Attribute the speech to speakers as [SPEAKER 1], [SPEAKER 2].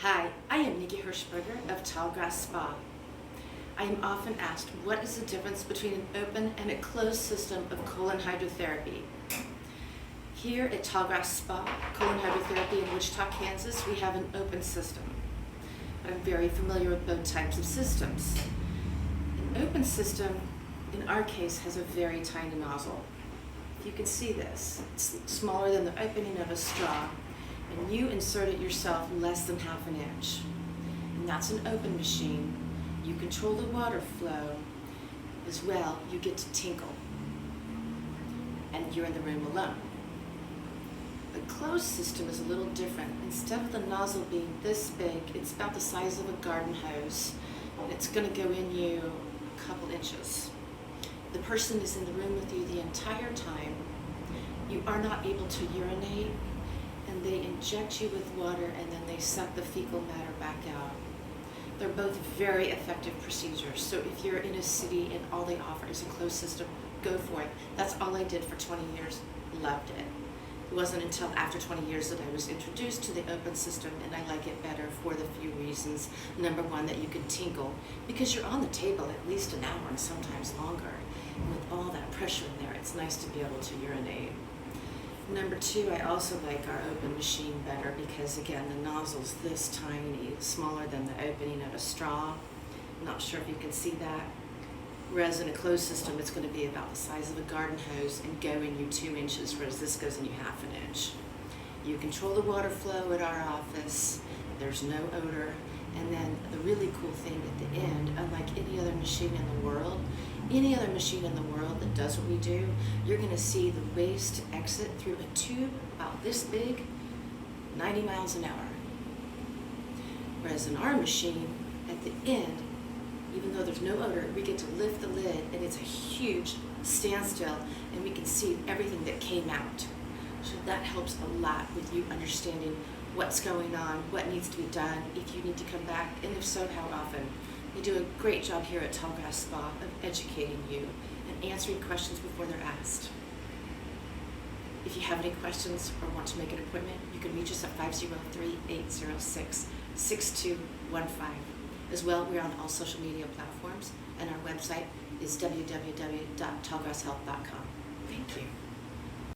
[SPEAKER 1] Hi, I am Nikki Hirschberger of Tallgrass Spa. I am often asked what is the difference between an open and a closed system of colon hydrotherapy. Here at Tallgrass Spa, colon hydrotherapy in Wichita, Kansas, we have an open system. But I'm very familiar with both types of systems. An open system, in our case, has a very tiny nozzle. You can see this. It's smaller than the opening of a straw, and you insert it yourself less than ½ an inch. And that's an open machine. You control the water flow. As well, you get to tinkle. And you're in the room alone. The closed system is a little different. Instead of the nozzle being this big, it's about the size of a garden hose, and it's going to go in you a couple inches. The person is in the room with you the entire time. You are not able to urinate, and they inject you with water, and then they suck the fecal matter back out. They're both very effective procedures. So if you're in a city and all they offer is a closed system, go for it. That's all I did for 20 years. Loved it. It wasn't until after 20 years that I was introduced to the open system, and I like it better for the few reasons. Number one, that you can tinkle, because you're on the table at least an hour and sometimes longer. And with all that pressure in there, it's nice to be able to urinate. Number two, I also like our open machine better because, again, the nozzle's this tiny, smaller than the opening of a straw. I'm not sure if you can see that. Whereas in a closed system, it's going to be about the size of a garden hose and go in you 2 inches, whereas this goes in you ½ an inch. You control the water flow at our office. There's no odor. And then the really cool thing at the end, unlike any other machine in the world that does what we do, you're going to see the waste exit through a tube about this big, 90 miles an hour. Whereas in our machine, at the end, even though there's no odor, we get to lift the lid, and it's a huge standstill, and we can see everything that came out. So that helps a lot with you understanding what's going on, what needs to be done, if you need to come back, and if so, how often. They do a great job here at Tallgrass Spa of educating you and answering questions before they're asked. If you have any questions or want to make an appointment, you can reach us at 503-806-6215. As well, we're on all social media platforms, and our website is www.tallgrasshealth.com. Thank you.